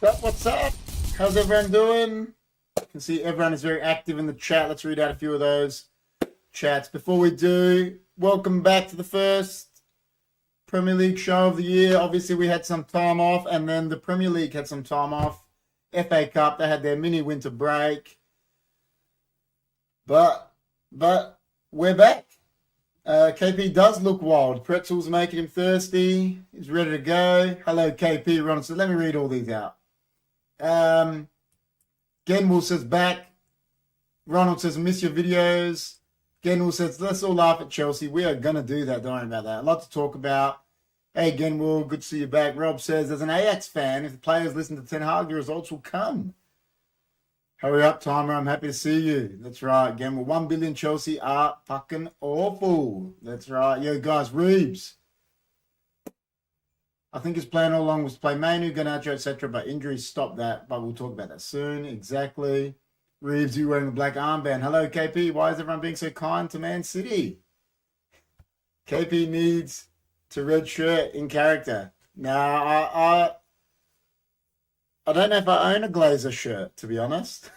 What's up? How's everyone doing? I can see everyone is very active in the chat. Let's read out a few of those chats. Before we do, welcome back to the first Premier League show of the year. Obviously, we had some time off, and then the Premier League had some time off. FA Cup, they had their mini winter break. But we're back. KP does look wild. Pretzel's making him thirsty. He's ready to go. Hello, KP. Ronald says, let me read all these out. Genwell says, back. Ronald says, miss your videos. Genwell says, let's all laugh at Chelsea. We are going to do that. Don't worry about that. A lot to talk about. Hey, Genwell, good to see you back. Rob says, as an Ajax fan, if the players listen to Ten Hag, the results will come. Hurry up, Timer. I'm happy to see you. That's right. Genwell, 1 billion Chelsea are fucking awful. That's right. Yo, guys, Reeves. I think his plan all along was to play Manu, Garnacho, etc., but injuries stopped that. But we'll talk about that soon. Exactly. Reeves, you wearing the black armband. Hello, KP. Why is everyone being so kind to Man City? KP needs to red shirt in character. Now, I don't know if I own a Glazer shirt, to be honest.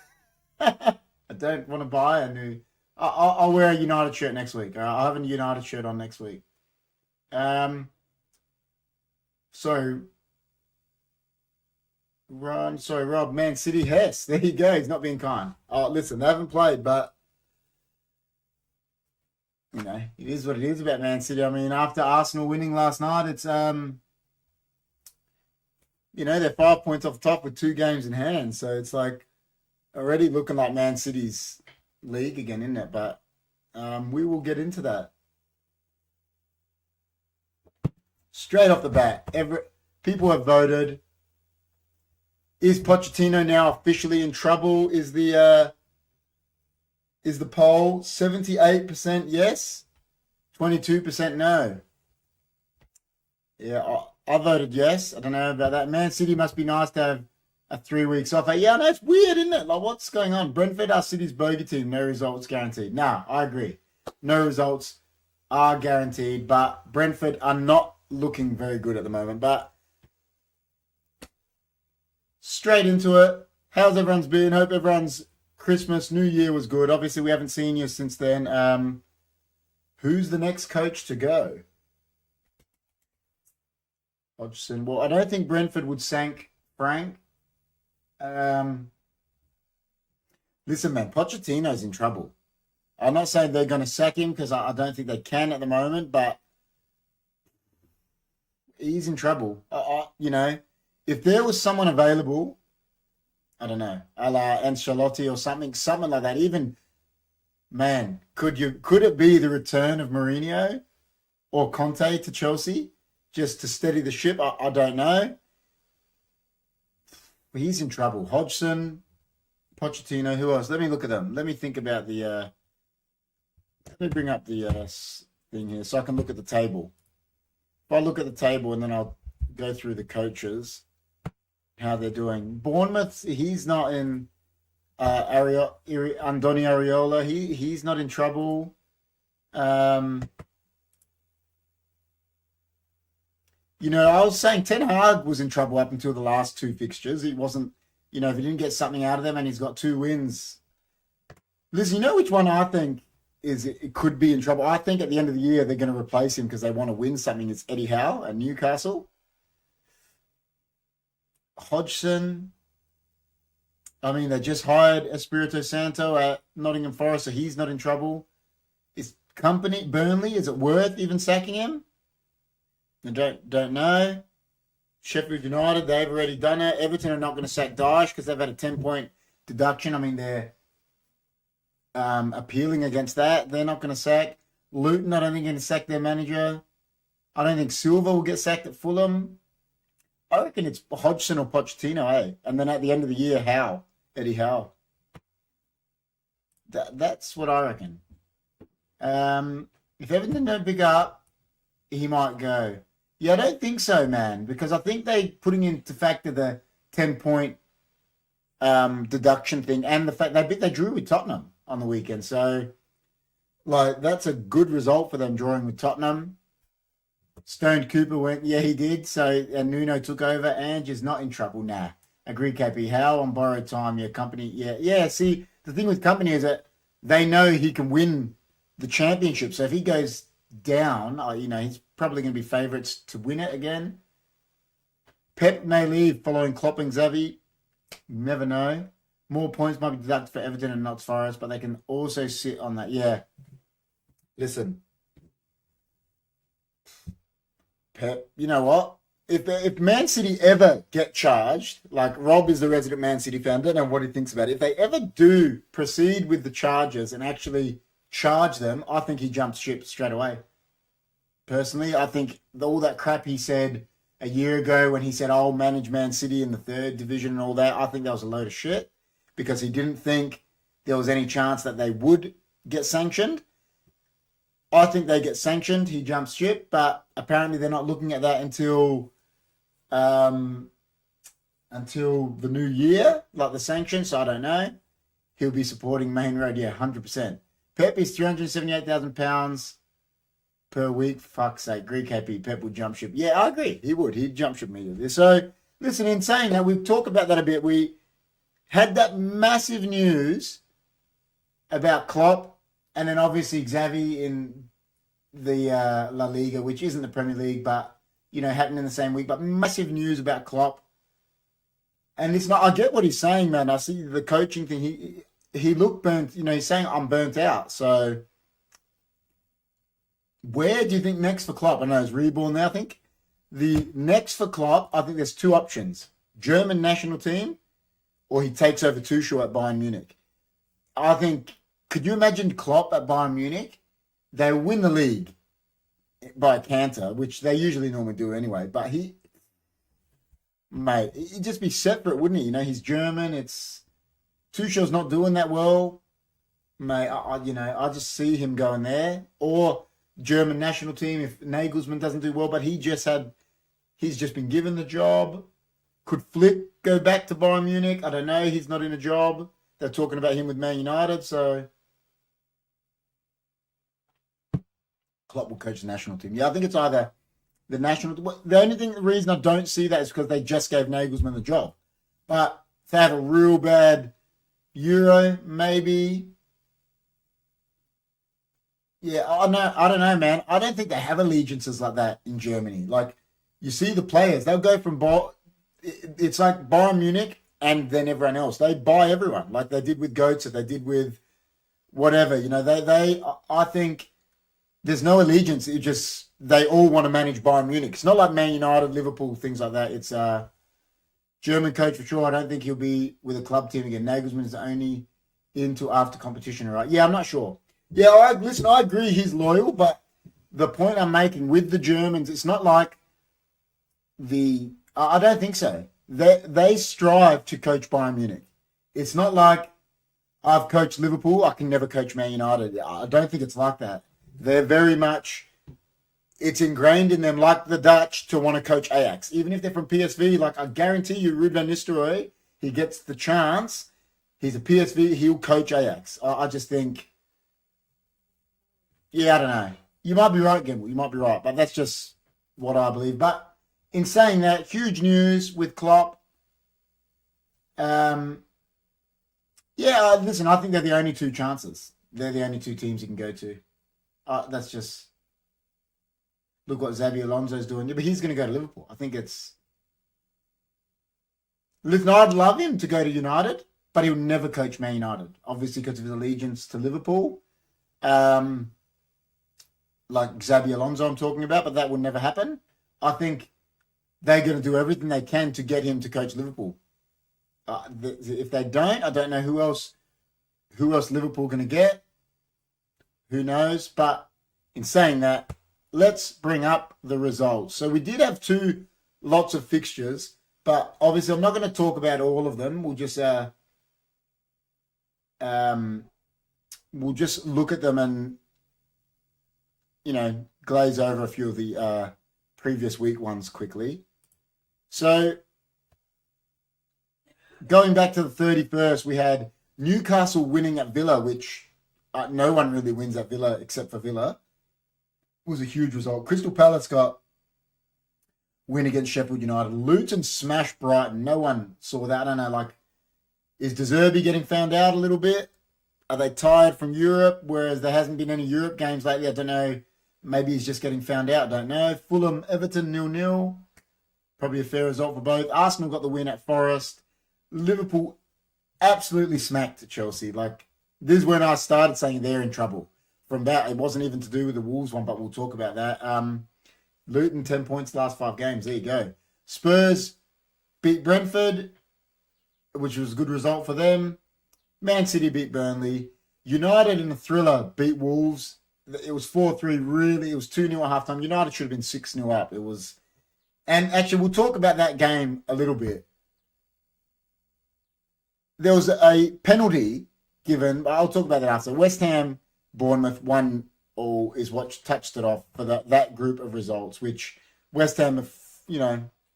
I don't want to buy a new... I'll wear a United shirt next week. I'll have a United shirt on next week. Rob, Man City, Hess. There you go. He's not being kind. Oh, listen, they haven't played, but you know, it is what it is about Man City. I mean, after Arsenal winning last night, it's you know, they're 5 points off the top with 2 games in hand, so it's like already looking like Man City's league again, isn't it? But we will get into that. Straight off the bat, people have voted. Is Pochettino now officially in trouble? Is the poll 78% yes, 22% no? Yeah, I voted yes. I don't know about that. Man City must be nice to have a 3 weeks off. Yeah, no, it's weird, isn't it? Like, what's going on? Brentford are City's bogey team. No results guaranteed. Nah, I agree. No results are guaranteed, but Brentford are not looking very good at the moment. But straight into it. How's everyone's been? Hope everyone's Christmas, New Year was good. Obviously, we haven't seen you since then. Who's the next coach to go? Hodgson. Well, I don't think Brentford would sank Frank. Listen, man, Pochettino's in trouble. I'm not saying they're going to sack him because I don't think they can at the moment, but he's in trouble. You know, if there was someone available, I don't know, a la Ancelotti or something like that. Even, man, could it be the return of Mourinho or Conte to Chelsea just to steady the ship? I don't know. But he's in trouble. Hodgson, Pochettino, who else? Let me look at them. Let me think about the. Let me bring up the thing here so I can look at the table. If I look at the table and then I'll go through the coaches, how they're doing. Bournemouth, he's not in. Andoni Areola, he's not in trouble. You know, I was saying Ten Hag was in trouble up until the last 2 fixtures. He wasn't, you know, if he didn't get something out of them and he's got 2 wins. Liz, you know which one I think it could be in trouble? I think at the end of the year they're going to replace him because they want to win something. It's Eddie Howe at Newcastle. Hodgson. I mean, they just hired Espirito Santo at Nottingham Forest, so he's not in trouble. Is Burnley, is it worth even sacking him? I don't know. Sheffield United, they've already done it. Everton are not going to sack Dyche because they've had a 10-point deduction. I mean, they're appealing against that. They're not going to sack. Luton, I don't think, going to sack their manager. I don't think Silva will get sacked at Fulham. I reckon it's Hodgson or Pochettino, eh? And then at the end of the year, Eddie Howe. That's what I reckon. If Everton don't pick up, he might go. Yeah, I don't think so, man, because I think they putting into factor the 10-point deduction thing and the fact they drew with Tottenham on the weekend. So, like, that's a good result for them drawing with Tottenham. Stone Cooper went, yeah, he did. So, and Nuno took over. Ange is not in trouble now. Agree, KP. How on borrowed time, your company? Yeah. See, the thing with company is that they know he can win the championship. So if he goes down, he's probably going to be favourites to win it again. Pep may leave following Klopp and Xavi. Never know. More points might be deducted for Everton and Notts Forest, but they can also sit on that. Yeah. Listen. Pep, you know what? If Man City ever get charged, like Rob is the resident Man City fan, I don't know what he thinks about it. If they ever do proceed with the charges and actually charge them, I think he jumps ship straight away. Personally, I think all that crap he said a year ago when he said, I'll manage Man City in the third division and all that, I think that was a load of shit because he didn't think there was any chance that they would get sanctioned. I think they get sanctioned. He jumps ship, but apparently they're not looking at that until the new year, like the sanctions. So I don't know. He'll be supporting Main Road, 100%. Pep is £378,000 per week. Fuck's sake, Greek KP. Pep would jump ship. Yeah, I agree. He would. He'd jump ship immediately. So listen, in saying that, we've talked about that a bit. We had that massive news about Klopp, and then obviously Xavi in the La Liga, which isn't the Premier League, but happened in the same week. But massive news about Klopp, and it's not. I get what he's saying, man. I see the coaching thing. He looked burnt. He's saying I'm burnt out. So where do you think next for Klopp? I know it's reborn now. I think the next for Klopp. I think there's two options: German national team, or he takes over Tuchel at Bayern Munich. I think. Could you imagine Klopp at Bayern Munich? They win the league by a canter, which they usually normally do anyway. But he'd just be separate, wouldn't he? He's German. Tuchel's not doing that well, mate. I just see him going there or German national team if Nagelsmann doesn't do well. But he's just been given the job. Could Flick go back to Bayern Munich? I don't know. He's not in a job. They're talking about him with Man United, so. Klopp will coach the national team. Yeah, I think it's either the national. The reason I don't see that is because they just gave Nagelsmann the job. But if they have a real bad Euro, maybe. Yeah, I don't know, man. I don't think they have allegiances like that in Germany. Like you see the players, they'll go from it's like Bayern Munich and then everyone else. They buy everyone, like they did with Götze, they did with whatever. I think. There's no allegiance. It just they all want to manage Bayern Munich. It's not like Man United, Liverpool, things like that. It's a German coach for sure. I don't think he'll be with a club team again. Nagelsmann is only into after competition, right? Yeah, I'm not sure. Yeah, I agree he's loyal, but the point I'm making with the Germans, it's not like I don't think so. They strive to coach Bayern Munich. It's not like I've coached Liverpool, I can never coach Man United. I don't think it's like that. They're very much, it's ingrained in them like the Dutch to want to coach Ajax. Even if they're from PSV, like I guarantee you, Ruud van Nistelrooy, he gets the chance. He's a PSV, he'll coach Ajax. I just think, I don't know. You might be right, Gimble. You might be right. But that's just what I believe. But in saying that, huge news with Klopp. Listen, I think they're the only two chances. They're the only two teams you can go to. That's just look what Xabi Alonso's doing. Yeah, but he's going to go to Liverpool. I think it's. Listen, I'd love him to go to United, but he'll never coach Man United, obviously because of his allegiance to Liverpool. Like Xabi Alonso I'm talking about, but that will never happen. I think they're going to do everything they can to get him to coach Liverpool. If they don't, I don't know who else Liverpool going to get. Who knows? But in saying that, let's bring up the results. So we did have lots of fixtures, but obviously I'm not going to talk about all of them. We'll just look at them and glaze over a few of the previous week ones quickly. So going back to the 31st, we had Newcastle winning at Villa, which no one really wins at Villa except for Villa. It was a huge result. Crystal Palace got win against Sheffield United. Luton smashed Brighton. No one saw that. I don't know, like, is De Zerbi getting found out a little bit? Are they tired from Europe, whereas there hasn't been any Europe games lately? I don't know. Maybe he's just getting found out. Don't know. Fulham, Everton 0-0. Probably a fair result for both. Arsenal got the win at Forest. Liverpool absolutely smacked Chelsea. Like, this is when I started saying they're in trouble. From that, it wasn't even to do with the Wolves one, but we'll talk about that. Luton, 10 points last 5 games. There you go. Spurs beat Brentford, which was a good result for them. Man City beat Burnley. United in a thriller beat Wolves. It was 4-3, really. It was 2-0 at halftime. United should have been 6-0 up. It was... And actually, we'll talk about that game a little bit. There was a penalty given. I'll talk about that after. West Ham, Bournemouth, 1-1 is what touched it off for that group of results, which West Ham have,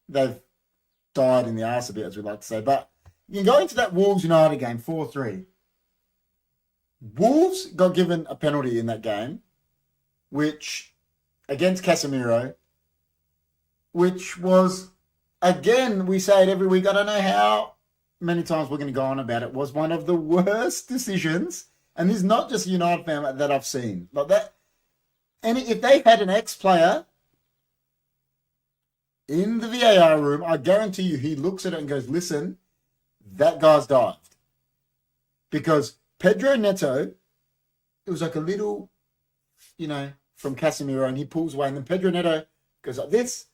they've died in the arse a bit, as we like to say. But you can go into that Wolves-United game, 4-3. Wolves got given a penalty in that game, which, against Casemiro, which was, again, we say it every week, I don't know how many times we're going to go on about it, was one of the worst decisions, and this is not just a United fan that I've seen. Like that, and if they had an ex-player in the VAR room, I guarantee you he looks at it and goes, listen, that guy's dived. Because Pedro Neto, it was like a little, from Casemiro, and he pulls away, and then Pedro Neto goes like this,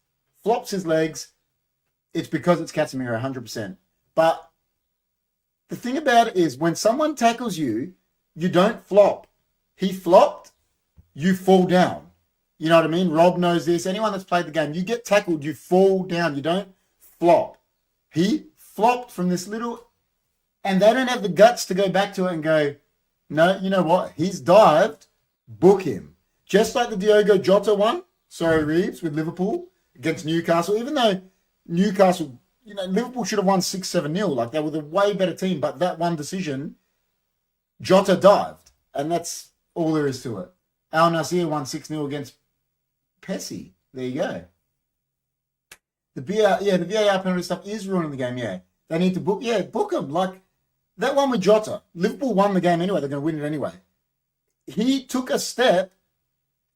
flops his legs. It's because it's Casemiro, 100%. But the thing about it is, when someone tackles you, you don't flop. He flopped, you fall down. You know what I mean? Rob knows this. Anyone that's played the game, you get tackled, you fall down. You don't flop. He flopped from this little... And they don't have the guts to go back to it and go, no, you know what? He's dived. Book him. Just like the Diogo Jota one, Reeves, with Liverpool against Newcastle. Even though Newcastle, Liverpool should have won 6-7-0. Like, they were the way better team. But that one decision, Jota dived. And that's all there is to it. Al Nassr won 6-0 against Pessi. There you go. The VAR penalty stuff is ruining the game, yeah. They need to book him. Like, that one with Jota, Liverpool won the game anyway. They're going to win it anyway. He took a step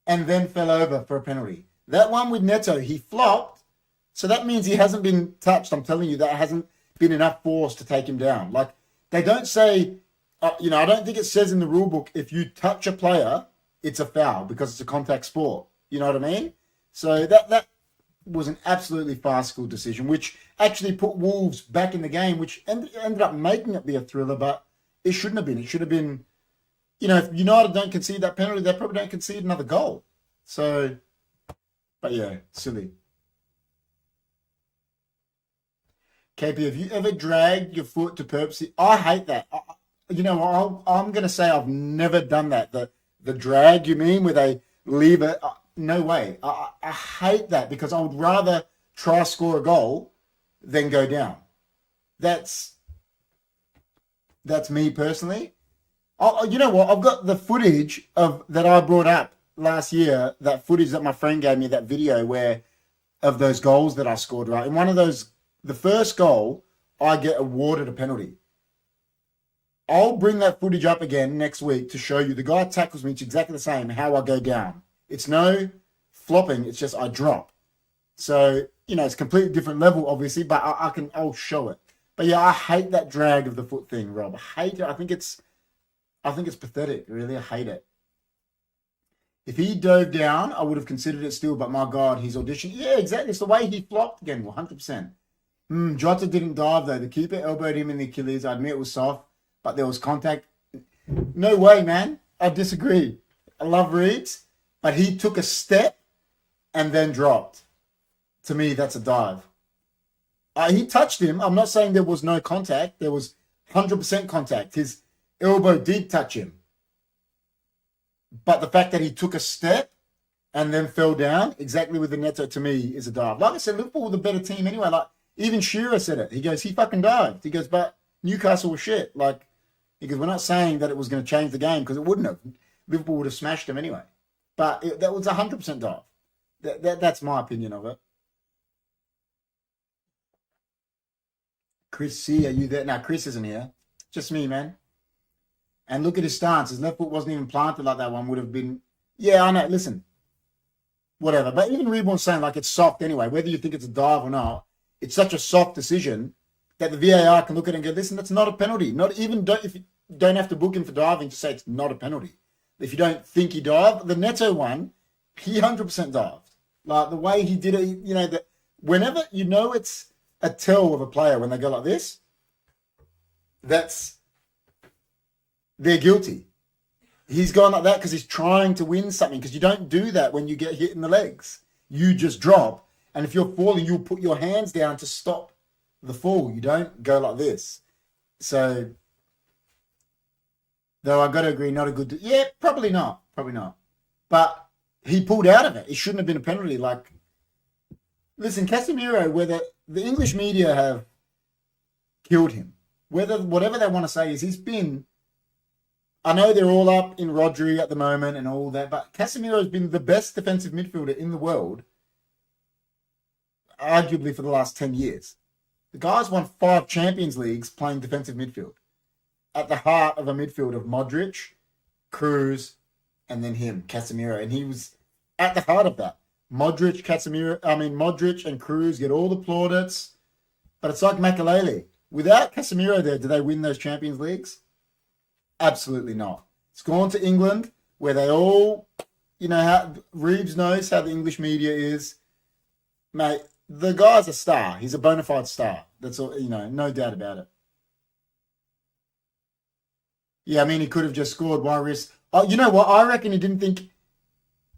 and then fell over for a penalty. That one with Neto, he flopped. So that means he hasn't been touched. I'm telling you, that hasn't been enough force to take him down. Like, they don't say, I don't think it says in the rule book, if you touch a player, it's a foul because it's a contact sport. You know what I mean? So that was an absolutely farcical decision, which actually put Wolves back in the game, which ended up making it be a thriller, but it shouldn't have been. It should have been, if United don't concede that penalty, they probably don't concede another goal. So, but yeah, silly. KP, have you ever dragged your foot to purposely? I hate that. I'm going to say I've never done that. The drag, you mean, where they leave it? No way. I hate that because I would rather try score a goal than go down. That's me personally. You know what? I've got the footage that I brought up last year, that footage that my friend gave me, that video of those goals that I scored, right? In one of those, the first goal, I get awarded a penalty. I'll bring that footage up again next week to show you. The guy tackles me. It's exactly the same, how I go down. It's no flopping. It's just I drop. So, it's a completely different level, obviously, but I'll show it. But yeah, I hate that drag of the foot thing, Rob. I hate it. I think it's pathetic, really. I hate it. If he dove down, I would have considered it still, but my God, his audition. Yeah, exactly. It's the way he flopped again, 100%. Jota didn't dive, though. The keeper elbowed him in the Achilles. I admit it was soft, but there was contact. No way, man. I disagree. I love Reeves, but he took a step and then dropped. To me, that's a dive. He touched him. I'm not saying there was no contact. There was 100% contact. His elbow did touch him. But the fact that he took a step and then fell down, exactly with the Neto, to me, is a dive. Like I said, Liverpool were the better team anyway. Like, even Shearer said it. He goes, he fucking dived. He goes, but Newcastle was shit. Like, he goes, we're not saying that it was going to change the game, because it wouldn't have. Liverpool would have smashed them anyway. But that was 100% dive. That's my opinion of it. Chris C, are you there? No, Chris isn't here. Just me, man. And look at his stance. His left foot wasn't even planted like that one would have been. Yeah, I know. Listen, whatever. But even Reborn's saying like it's soft anyway. Whether you think it's a dive or not, it's such a soft decision that the VAR can look at it and go, listen, that's not a penalty. Not even if you don't have to book him for diving to say it's not a penalty. If you don't think he dived, the Neto one, he 100% dived. Like the way he did it, you know, that whenever you know it's a tell of a player when they go like this, they're guilty. He's gone like that because he's trying to win something, because you don't do that when you get hit in the legs. You just drop. And if you're falling, you'll put your hands down to stop the fall. You don't go like this. So, though I got to agree, not a good... Yeah, probably not. Probably not. But he pulled out of it. It shouldn't have been a penalty. Like, listen, Casemiro, whether the English media have killed him, whatever they want to say is he's been... I know they're all up in Rodri at the moment and all that, but Casemiro has been the best defensive midfielder in the world, arguably for the last 10 years. The guy's won 5 Champions Leagues playing defensive midfield. At the heart of a midfield of Modric, Kroos, and then him, Casemiro. And he was at the heart of that. Modric and Kroos get all the plaudits. But it's like Makelele. Without Casemiro there, do they win those Champions Leagues? Absolutely not. It's gone to England, where they all, you know, how Reeves knows how the English media is. Mate, the guy's a star. He's a bona fide star. That's all, you know, no doubt about it. Yeah, I mean, he could have just scored. Why risk? Oh, you know what? I reckon he didn't think,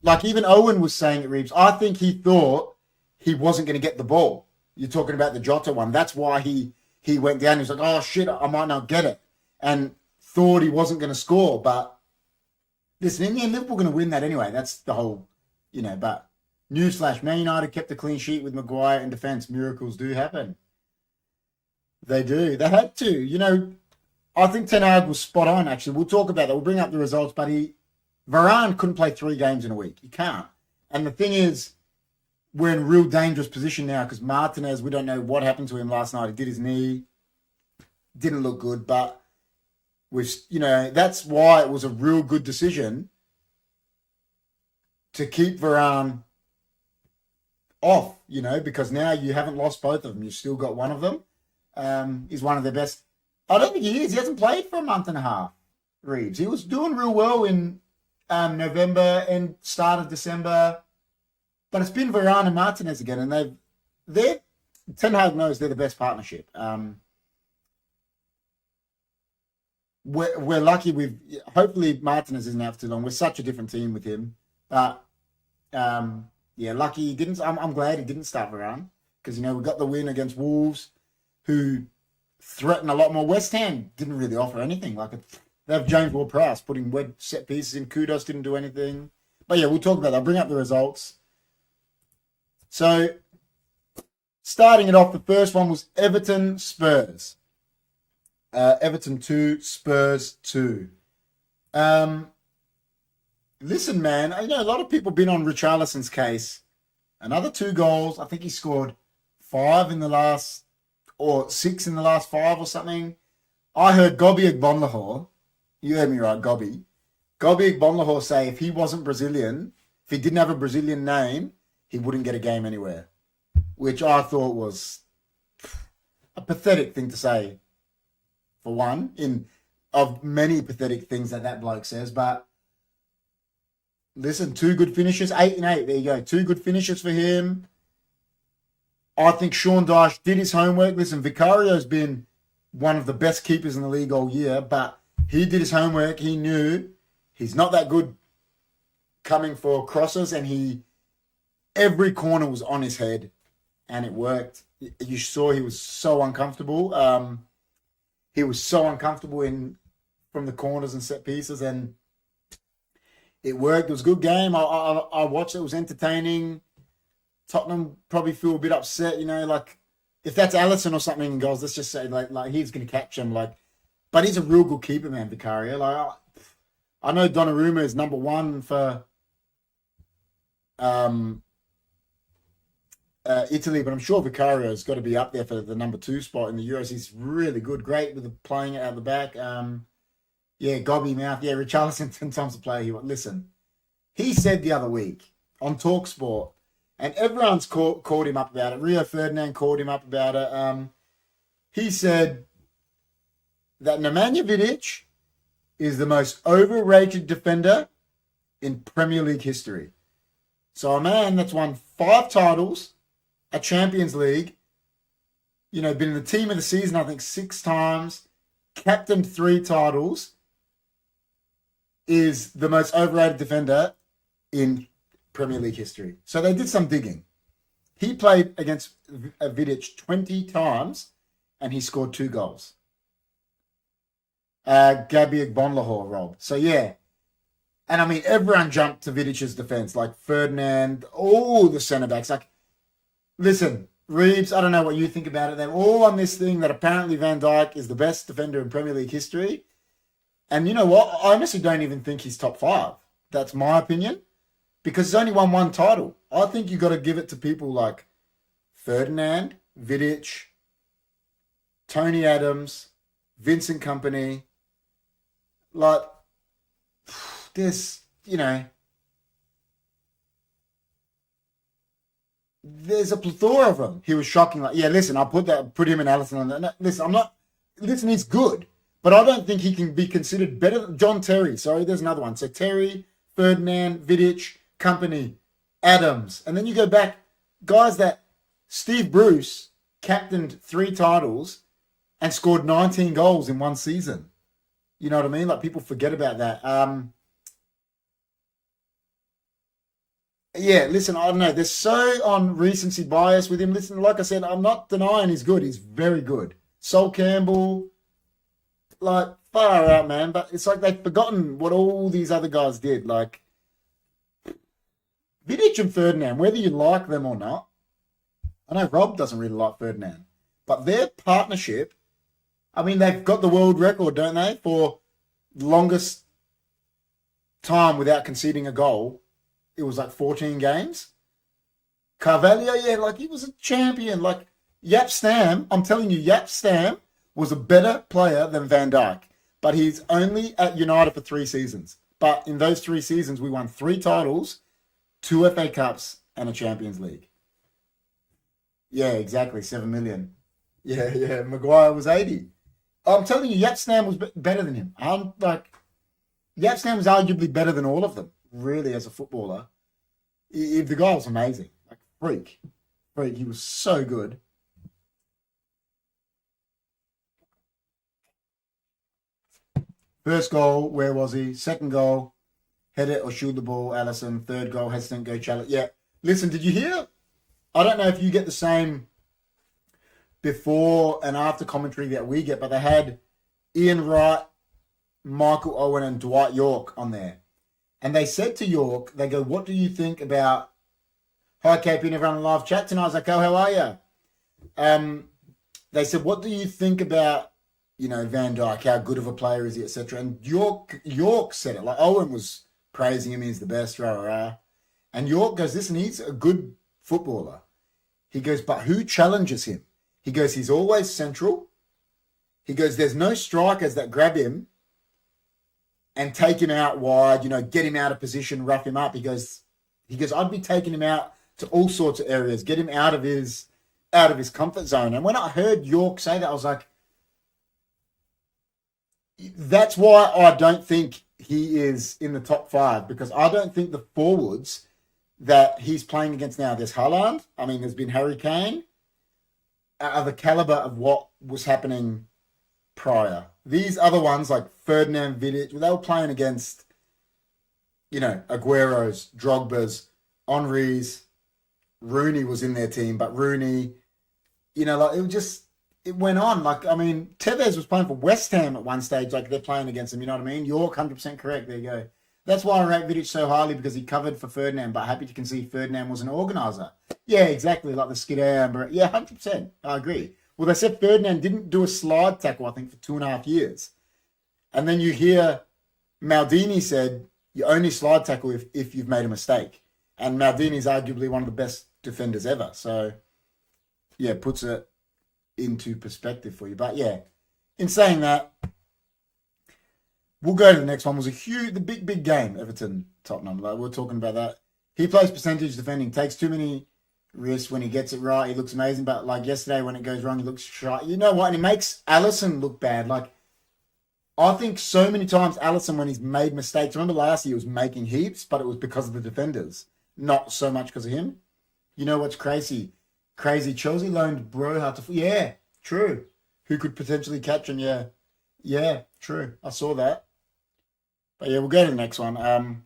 like even Owen was saying it, Reeves. I think he thought he wasn't going to get the ball. You're talking about the Jota one. That's why he went down. He was like, oh, shit, I might not get it. And thought he wasn't going to score. But listen, in the end, Liverpool going to win that anyway. That's the whole, you know, but newsflash, Man United kept a clean sheet with Maguire in defence. Miracles do happen. They do. They had to. You know, I think Ten Hag was spot on, actually. We'll talk about that. We'll bring up the results, but Varane couldn't play 3 games in a week. He can't. And the thing is, we're in a real dangerous position now because Martinez, we don't know what happened to him last night. He did his knee. Didn't look good, but you know, that's why it was a real good decision to keep Varane off, you know, because now you haven't lost both of them. You've still got one of them. He's one of their best. I don't think he is. He hasn't played for a month and a half, Reeves. He was doing real well in November and start of December. But it's been Varane and Martinez again, and Ten Hag knows they're the best partnership. We're lucky hopefully Martinez isn't out for too long. We're such a different team with him. But lucky he didn't. I'm glad he didn't start Varane because, you know, we got the win against Wolves, who threatened a lot more. West Ham didn't really offer anything. They have James Ward-Prowse putting set pieces in. Kudos didn't do anything. But yeah, we'll talk about that. I'll bring up the results. So, starting it off, the first one was Everton-Spurs. Everton 2, Spurs 2. Listen, man, I know a lot of people been on Richarlison's case. Another 2 goals. I think he scored 5 in the last, or 6 in the last 5 or something. I heard Gobby Agbonlahor, you heard me right, Gobby Agbonlahor say if he wasn't Brazilian, if he didn't have a Brazilian name, he wouldn't get a game anywhere. Which I thought was a pathetic thing to say. For one, of many pathetic things that bloke says. But listen, 2 good finishes, 8 and 8. There you go, 2 good finishes for him. I think Sean Dyche did his homework. Listen, Vicario's been one of the best keepers in the league all year, but he did his homework. He knew he's not that good coming for crosses, and every corner was on his head, and it worked. You saw he was so uncomfortable. He was so uncomfortable from the corners and set pieces, and it worked. It was a good game. I watched it. It was entertaining. Tottenham probably feel a bit upset, you know, like if that's Alisson or something in goals, let's just say like he's going to catch him. But he's a real good keeper, man, Vicario. I know Donnarumma is number 1 for Italy, but I'm sure Vicario's got to be up there for the number 2 spot in the Euros. He's really good, great with the playing it out the back. Yeah, gobby mouth. Yeah, Richarlison 10 times the player he wants. Listen, he said the other week on TalkSport, and everyone's called him up about it. Rio Ferdinand called him up about it. He said that Nemanja Vidic is the most overrated defender in Premier League history. So a man that's won 5 titles, a Champions League, been in the team of the season, I think 6 times, captained 3 titles, is the most overrated defender in Premier League history. So they did some digging. He played against Vidic 20 times and he scored 2 goals. Gabi Bonlahor, Rob. So yeah. And I mean, everyone jumped to Vidic's defense, like Ferdinand, all the centre backs. Like, listen, Reeves, I don't know what you think about it. They're all on this thing that apparently Van Dijk is the best defender in Premier League history. And you know what? I honestly don't even think he's top 5. That's my opinion. Because he's only won 1 title. I think you got to give it to people like Ferdinand, Vidic, Tony Adams, Vincent Kompany. Like, there's, there's a plethora of them. He was shocking. Like, yeah, listen, I put him and Allison on that. No, listen, he's good. But I don't think he can be considered better than John Terry. Sorry, there's another one. So Terry, Ferdinand, Vidic, Kompany, Adams. And then you go back, guys that Steve Bruce captained 3 titles and scored 19 goals in 1 season. You know what I mean? Like, people forget about that. Yeah, listen, I don't know. They're so on recency bias with him. Listen, like I said, I'm not denying he's good. He's very good. Sol Campbell, like, far out, man. But it's like they've forgotten what all these other guys did. Like, Vidic and Ferdinand, whether you like them or not, I know Rob doesn't really like Ferdinand, but their partnership, I mean, they've got the world record, don't they, for longest time without conceding a goal. It was like 14 games. Carvalho, yeah, like he was a champion. Like Jaap Stam, I'm telling you, Jaap Stam was a better player than Van Dijk, but he's only at United for 3 seasons. But in those 3 seasons, we won 3 titles, 2 FA Cups, and a Champions League. Yeah, exactly, 7 million. Yeah, Maguire was 80. I'm telling you, Jaap Stam was better than him. Jaap Stam was arguably better than all of them, really, as a footballer. The guy was amazing. Like, freak. He was so good. First goal, where was he? Second goal, head it or shoot the ball, Allison. Third goal, hesitant, go challenge. Yeah. Listen, did you hear? I don't know if you get the same before and after commentary that we get, but they had Ian Wright, Michael Owen, and Dwight York on there. And they said to York, they go, what do you think about... Hi, KP and everyone in live chat tonight. I was like, oh, how are you? They said, what do you think about, Van Dijk? How good of a player is he, etc.? And York said it. Like, Owen was praising him. He's the best, rah, rah, rah. And York goes, listen, he's a good footballer. He goes, but who challenges him? He goes, he's always central. He goes, there's no strikers that grab him and take him out wide, get him out of position, rough him up. He goes, I'd be taking him out to all sorts of areas, get him out of his comfort zone. And when I heard York say that, I was like, that's why I don't think he is in the top 5, because I don't think the forwards that he's playing against now, there's Haaland, I mean, there's been Harry Kane, are the caliber of what was happening prior. These other ones like Ferdinand, Vidic, they were playing against, Aguero's, Drogba's, Henry's, Rooney was in their team, but Rooney, it went on. Like, I mean, Tevez was playing for West Ham at one stage, like they're playing against him, you know what I mean? York, 100% correct, there you go. That's why I rate Vidic so highly, because he covered for Ferdinand, but happy to concede Ferdinand was an organiser. Yeah, exactly, like the Skidamber. Yeah, 100%, I agree. Well, they said Ferdinand didn't do a slide tackle, I think, for 2.5 years. And then you hear Maldini said, you only slide tackle if you've made a mistake. And Maldini's arguably one of the best defenders ever. So, yeah, puts it into perspective for you. But yeah, in saying that, we'll go to the next one. Was the big game, Everton Tottenham. Like we're talking about that. He plays percentage defending, takes too many risks. When he gets it right, he looks amazing. But like yesterday, when it goes wrong, he looks shy. You know what? And it makes Alisson look bad. Like I think so many times Alisson, when he's made mistakes, remember last year he was making heaps, but it was because of the defenders, not so much because of him. You know what's crazy? Chelsea loaned Broha to... Yeah, true. Who could potentially catch him, yeah. Yeah, true. I saw that. But yeah, we'll go to the next one.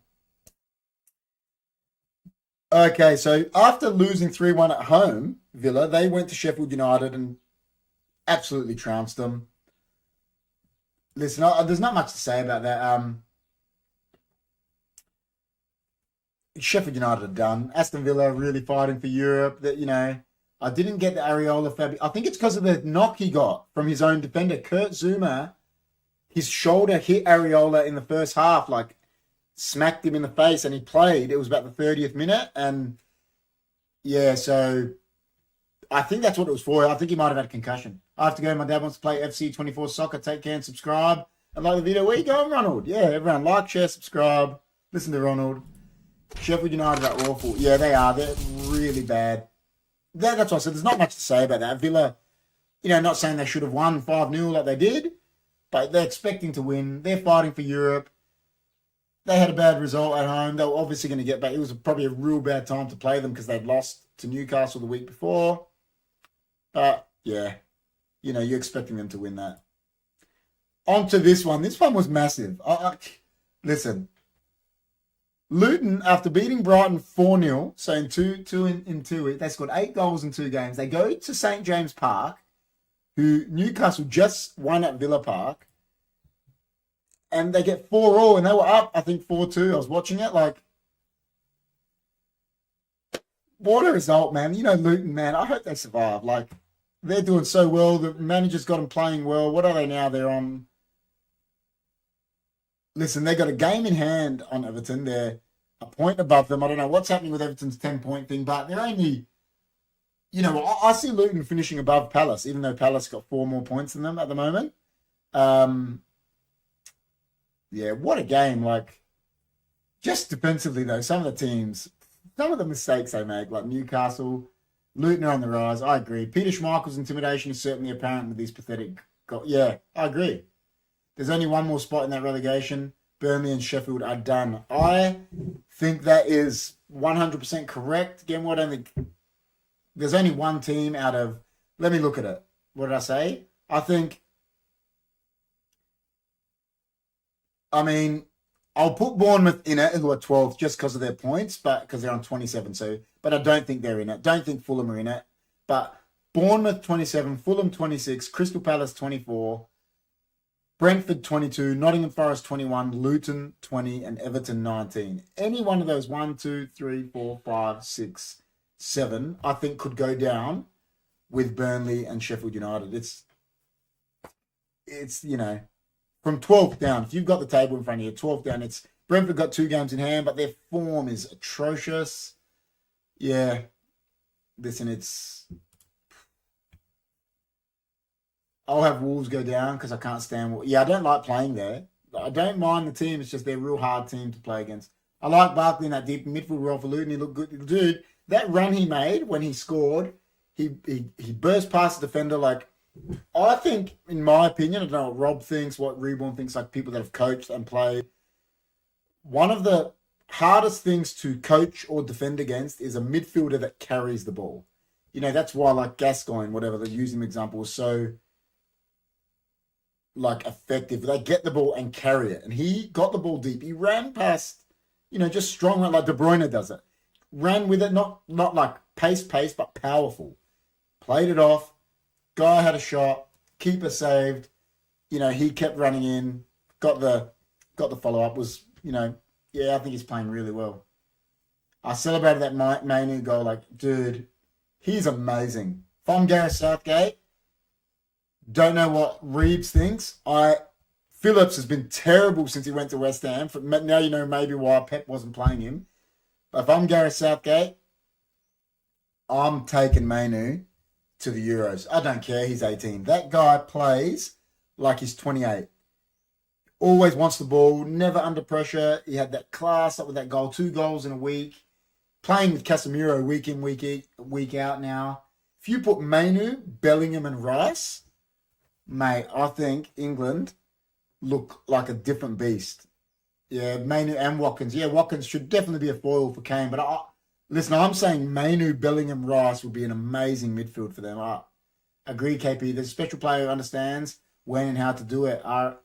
Okay, so after losing 3-1 at home, Villa, they went to Sheffield United and absolutely trounced them. Listen, there's not much to say about that. Sheffield United are done. Aston Villa are really fighting for Europe. That I didn't get the Areola Fabi. I think it's because of the knock he got from his own defender, Kurt Zuma. His shoulder hit Areola in the first half, like smacked him in the face, and he played. It was about the 30th minute, and yeah, so I think that's what it was for. I think he might have had a concussion. I have to go. My dad wants to play FC24 soccer. Take care and subscribe and like the video. Where you going, Ronald? Yeah, everyone like, share, subscribe. Listen to Ronald. Sheffield United are awful. Yeah, they are. They're really bad. That's what I said. There's not much to say about that. Villa, not saying they should have won 5-0 like they did, but they're expecting to win. They're fighting for Europe. They had a bad result at home. They were obviously going to get back. It was probably a real bad time to play them because they'd lost to Newcastle the week before. But, yeah, you're expecting them to win that. On to this one. This one was massive. Listen. Luton, after beating Brighton 4-0, so in 2 weeks, they scored 8 goals in 2 games. They go to St. James Park, who Newcastle just won at Villa Park, and they get 4-4, and they were up, I think, 4-2. I was watching it, like, what a result, man. Luton, man, I hope they survive. Like, they're doing so well. The manager's got them playing well. What are they now? They're on... Listen, they got a game in hand on Everton. They're a point above them. I don't know what's happening with Everton's 10-point thing, but they're only, I see Luton finishing above Palace, even though Palace got 4 more points than them at the moment. Yeah, what a game. Like, just defensively, though, some of the mistakes they make, like Newcastle, Luton are on the rise. I agree. Peter Schmeichel's intimidation is certainly apparent with these pathetic goals. Yeah, I agree. There's only one more spot in that relegation. Burnley and Sheffield are done. I think that is 100% correct. Again, I don't think there's only one team out of... Let me look at it. What did I say? I'll put Bournemouth in it, who are 12th, just because of their points, but because they're on 27. But I don't think they're in it. Don't think Fulham are in it. But Bournemouth 27, Fulham 26, Crystal Palace 24, Brentford 22, Nottingham Forest 21, Luton 20, and Everton 19. Any one of those 1, 2, 3, 4, 5, 6, 7, I think could go down with Burnley and Sheffield United. It's from 12th down. If you've got the table in front of you, 12th down, it's Brentford got 2 games in hand, but their form is atrocious. Yeah. Listen, I'll have Wolves go down because I can't stand... Yeah, I don't like playing there. I don't mind the team. It's just they're a real hard team to play against. I like Barkley in that deep midfield role for Luton. He looked good. Dude, that run he made when he scored, he burst past the defender. Like, I think, in my opinion, I don't know what Rob thinks, what Reborn thinks, like people that have coached and played. One of the hardest things to coach or defend against is a midfielder that carries the ball. That's why, like Gascoigne, whatever, they use him example, was so... like effective. They get the ball and carry it. And he got the ball deep. He ran past, just strong like De Bruyne does it. Ran with it, not like pace, but powerful. Played it off. Guy had a shot. Keeper saved. He kept running in. Got the follow-up. Was, yeah, I think he's playing really well. I celebrated that Manu goal. Like, dude, he's amazing. If I'm Gareth Southgate, don't know what Reeves thinks. Phillips has been terrible since he went to West Ham. Now maybe why Pep wasn't playing him. But if I'm Gareth Southgate, I'm taking Mainu to the Euros. I don't care. He's 18. That guy plays like he's 28. Always wants the ball, never under pressure. He had that class up with that goal, 2 goals in a week. Playing with Casemiro week in, week out now. If you put Mainu, Bellingham and Rice, mate, I think England look like a different beast. Yeah, Mainu and Watkins. Yeah, Watkins should definitely be a foil for Kane. But listen, I'm saying Mainu, Bellingham, Rice would be an amazing midfield for them. I agree, KP. There's a special player who understands when and how to do it.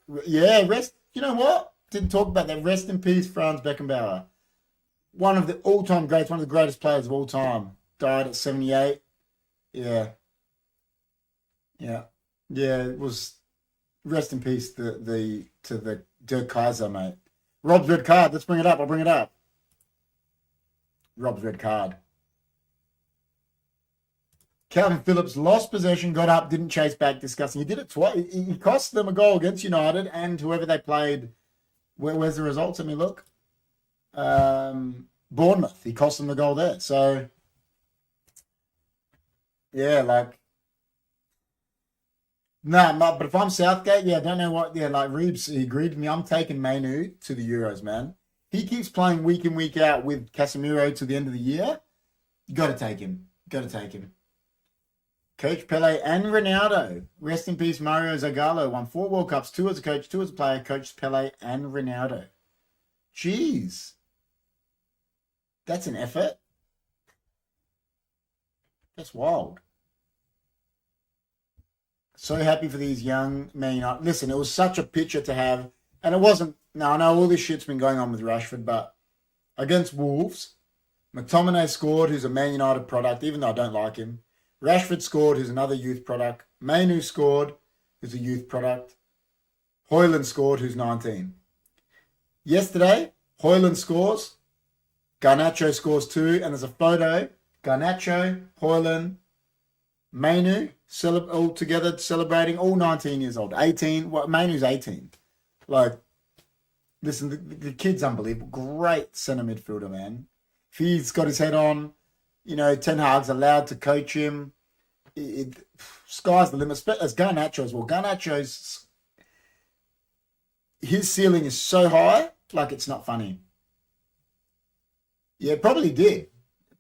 Rest. You know what? Didn't talk about that. Rest in peace, Franz Beckenbauer. One of the all-time greats, one of the greatest players of all time. Died at 78. Yeah. It was rest in peace to the Dirk Kaiser, mate. Rob's red card. Let's bring it up. I'll bring it up. Rob's red card. Calvin Phillips lost possession, got up, didn't chase back. Disgusting. He did it twice. He cost them a goal against United and whoever they played. Where's the results? Let me look. Bournemouth. He cost them the goal there. So, yeah, but if I'm Southgate, I don't know what. Yeah, like Reeves, he agreed with me. I'm taking Mainu to the Euros, man. He keeps playing week in, week out with Casemiro to the end of the year. You got to take him. Coach Pele and Ronaldo. Rest in peace, Mario Zagallo. Won 4 World Cups, 2 as a coach, 2 as a player. Coached Pele and Ronaldo. Jeez. That's an effort. That's wild. So happy for these young men. Listen, it was such a picture to have. And it wasn't. Now, I know all this shit's been going on with Rashford, but against Wolves, McTominay scored, who's a Man United product, even though I don't like him. Rashford scored, who's another youth product. Mainu scored, who's a youth product. Højlund scored, who's 19. Yesterday, Højlund scores. Garnacho scores 2. And there's a photo. Garnacho, Højlund, Mainu, all together celebrating, all 19 years old. 18. Mainu's 18. Listen, the kid's unbelievable. Great centre midfielder, man. If he's got his head on, Ten Hag's allowed to coach him. Sky's the limit. As Garnacho as well. Garnacho's, his ceiling is so high, it's not funny. Yeah, probably did.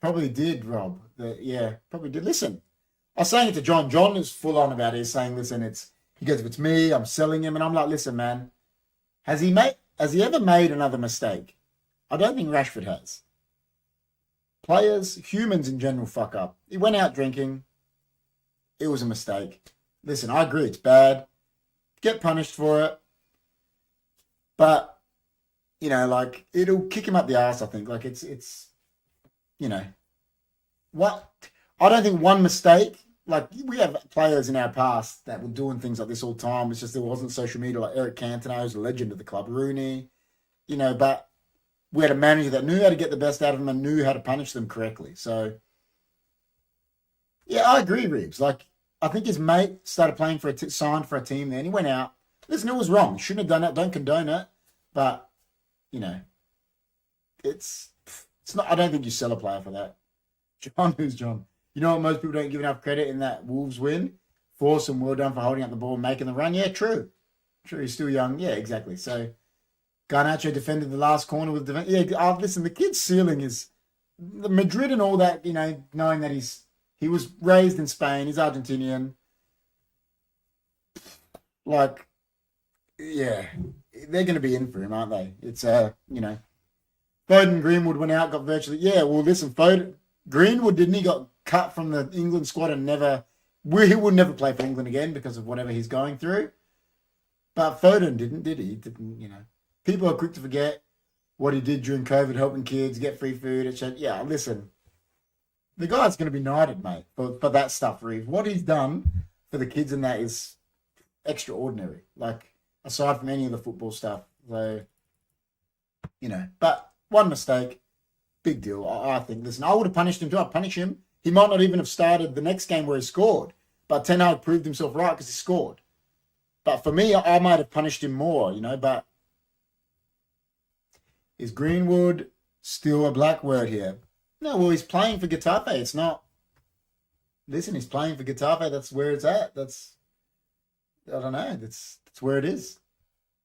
Rob. Probably did. Listen, I was saying it to John. John is full on about it. He's saying, listen, he goes, if it's me, I'm selling him. And I'm like, listen, man, has he ever made another mistake? I don't think Rashford has. Players, humans in general, fuck up. He went out drinking. It was a mistake. Listen, I agree, it's bad. Get punished for it. But, it'll kick him up the arse, I think. What? I don't think one mistake, we have players in our past that were doing things like this all the time. It's just there wasn't social media, like Eric Cantona, who's a legend of the club, Rooney, but we had a manager that knew how to get the best out of them and knew how to punish them correctly. So, yeah, I agree, Reeves. I think his mate started playing signed for a team then. He went out. Listen, it was wrong. Shouldn't have done that. Don't condone it. But, it's not, I don't think you sell a player for that. John, who's John? You know what most people don't give enough credit in that Wolves win? Force and well done for holding up the ball and making the run. Yeah, true. He's still young. Yeah, exactly. So, Garnacho defended the last corner with defense. Yeah, listen, the kid's ceiling is Madrid and all that, knowing that he was raised in Spain, he's Argentinian. They're going to be in for him, aren't they? It's, Foden, Greenwood went out, got virtually, listen, Foden, Greenwood, didn't he got cut from the England squad and he would never play for England again because of whatever he's going through. But Foden didn't, did he? He didn't, People are quick to forget what he did during COVID, helping kids get free food, etc. Yeah, listen, the guy's going to be knighted, mate, for that stuff, Reeve. What he's done for the kids and that is extraordinary, aside from any of the football stuff. So, but one mistake, big deal, I think. Listen, I would have punished him too. I'd punish him. He might not even have started the next game where he scored, but Ten Hag proved himself right because he scored. But for me, I might have punished him more, but is Greenwood still a black word here? No, well, he's playing for Getafe. It's not Listen, he's playing for Getafe. That's where it's at. I don't know. That's where it is.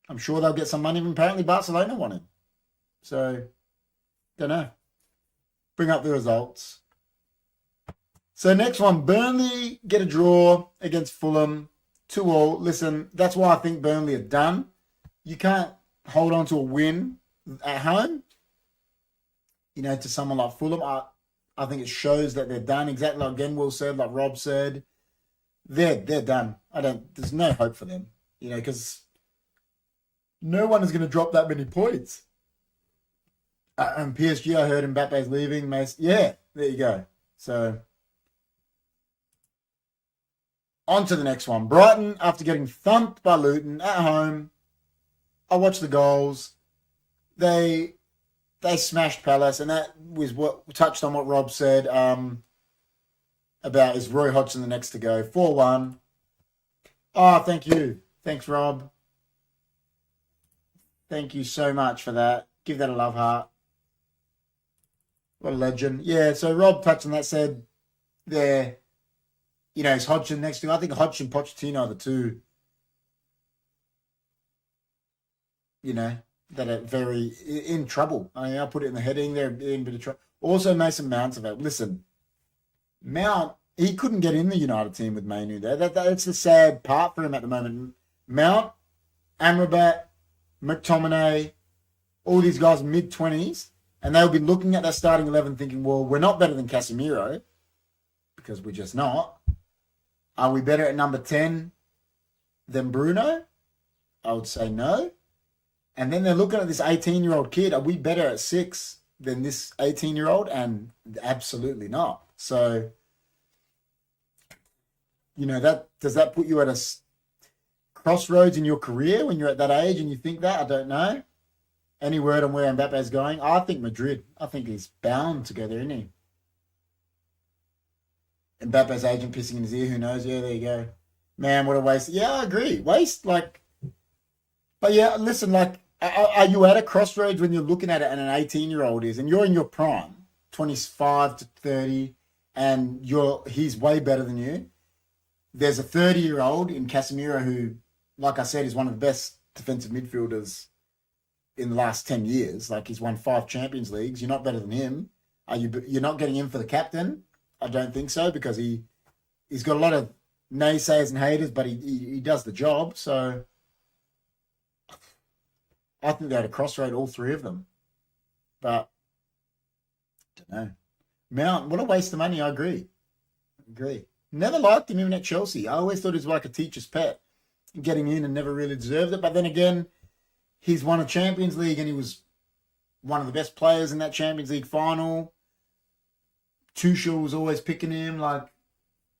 I'm sure they'll get some money. Apparently, Barcelona want him. So, don't know. Bring up the results. So, next one, Burnley get a draw against Fulham, 2-2. Listen, that's why I think Burnley are done. You can't hold on to a win at home, to someone like Fulham. I think it shows that they're done. Exactly like Genwell said, like Rob said. They're done. There's no hope for them, because no one is going to drop that many points. And PSG, I heard Mbappe's leaving. Yeah, there you go. So, on to the next one. Brighton, after getting thumped by Luton at home, I watched the goals. They smashed Palace, and that was what touched on what Rob said about is Roy Hodgson the next to go. 4-1. Oh, thank you. Thanks, Rob. Thank you so much for that. Give that a love heart. What a legend. Yeah, so Rob touched on that, said there, is Hodgson next to. I think Hodgson and Pochettino are the two, that are very in trouble. I'll put it in the heading. They're in a bit of trouble. Also, Mason Mount's about. Listen, Mount, he couldn't get in the United team with Manu there. That's the sad part for him at the moment. Mount, Amrabat, McTominay, all these guys mid-20s, and they'll be looking at their starting 11 thinking, well, we're not better than Casemiro, because we're just not. Are we better at number 10 than Bruno? I would say no. And then they're looking at this 18-year-old kid. Are we better at 6 than this 18-year-old? And absolutely not. So, does that put you at a crossroads in your career when you're at that age and you think that? I don't know. Any word on where Mbappe's going? I think Madrid. I think he's bound to go there, isn't he? Mbappe's agent pissing in his ear. Who knows? Yeah, there you go. Man, what a waste. Yeah, I agree. Waste, but yeah, listen, are you at a crossroads when you're looking at it and an 18-year-old is, and you're in your prime, 25 to 30, and he's way better than you? There's a 30-year-old in Casemiro who, like I said, is one of the best defensive midfielders in the last 10 years. He's won 5 Champions Leagues. You're not better than him. You're not getting him for the captain? I don't think so, because he's got a lot of naysayers and haters, but he does the job. So I think they're at a crossroad, all 3 of them. But I don't know. Mount, what a waste of money. I agree. Never liked him even at Chelsea. I always thought he was like a teacher's pet, getting in and never really deserved it. But then again, he's won a Champions League and he was one of the best players in that Champions League final. Tuchel was always picking him. I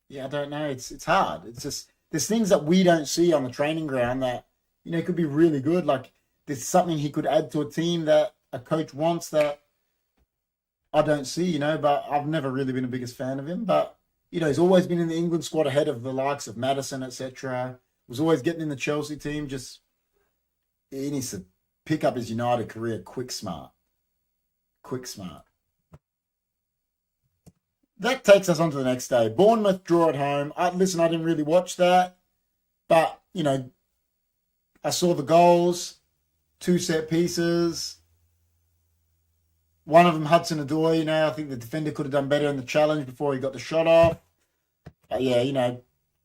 don't know. It's hard. It's just, there's things that we don't see on the training ground that, could be really good. There's something he could add to a team that a coach wants that I don't see, but I've never really been the biggest fan of him. But, he's always been in the England squad ahead of the likes of Maddison, etc. Was always getting in the Chelsea team. Just, he needs to pick up his United career quick smart. That takes us on to the next day. Bournemouth draw at home. I didn't really watch that. But, I saw the goals. 2 set pieces. One of them, Hudson-Odoi, I think the defender could have done better in the challenge before he got the shot off. But yeah,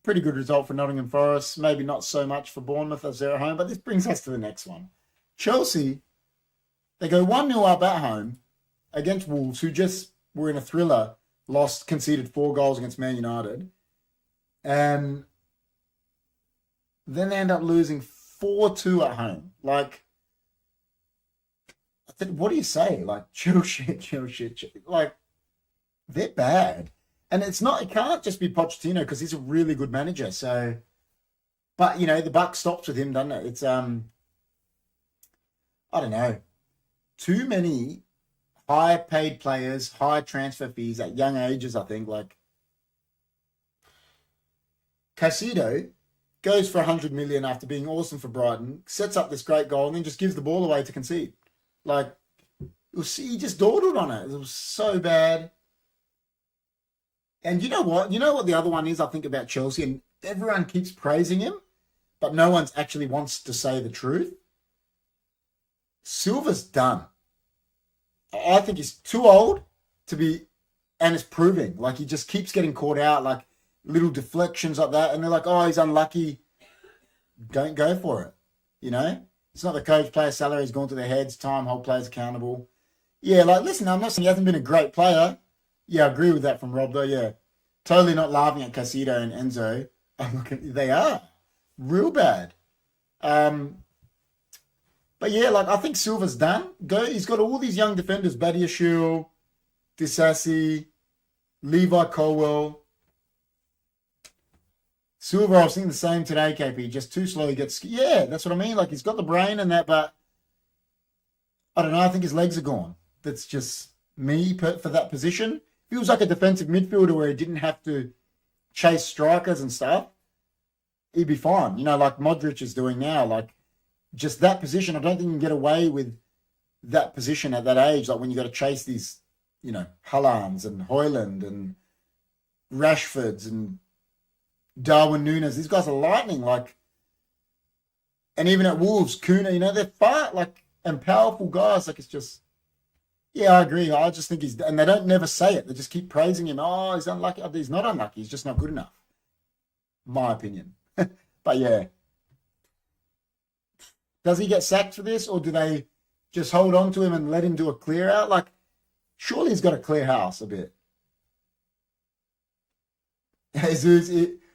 pretty good result for Nottingham Forest. Maybe not so much for Bournemouth as they're at home, but this brings us to the next one. Chelsea, they go 1-0 up at home against Wolves, who just were in a thriller, conceded 4 goals against Man United. And then they end up losing 4-2 at home. What do you say? Chill shit. They're bad. And it can't just be Pochettino because he's a really good manager. So, but, the buck stops with him, doesn't it? It's, I don't know. Too many high-paid players, high transfer fees at young ages, I think. Caicedo goes for 100 million after being awesome for Brighton, sets up this great goal, and then just gives the ball away to concede. He just dawdled on it. It was so bad. And you know what? You know what the other one is, I think, about Chelsea, and everyone keeps praising him, but no one actually wants to say the truth. Silva's done. I think he's too old to be, and it's proving. Like, he just keeps getting caught out, like little deflections like that, and they're like, oh, he's unlucky. Don't go for it. You know? It's not the coach, player salary has gone to their heads, time, hold players accountable. Yeah, like, listen, I'm not saying he hasn't been a great player. Yeah, I agree with that from Rob, though, yeah. Totally not laughing at Casido and Enzo. They are. Real bad. But yeah, like, I think Silva's done. He's got all these young defenders, Badiashile, Disasi, Levi Colwell. Silva, I was thinking the same today, KP. Just too slow. He gets... Yeah, that's what I mean. Like, he's got the brain and that, but I don't know. I think his legs are gone. That's just me for that position. Feels like a defensive midfielder where he didn't have to chase strikers and stuff. He'd be fine. You know, like Modric is doing now. Like, just that position, I don't think you can get away with that position at that age. Like, when you got to chase these, you know, Haalands and Højlund and Rashfords and Darwin Núñez. These guys are lightning. Like, and even at Wolves, Kuna, you know, they're far, like, and powerful guys. Like, it's just, yeah, I agree. I just think he's, and they don't never say it. They just keep praising him. Oh, he's unlucky. He's not unlucky. He's just not good enough. My opinion. But yeah. Does he get sacked for this, or do they just hold on to him and let him do a clear out? Like, surely he's got to clear house a bit. Jesus,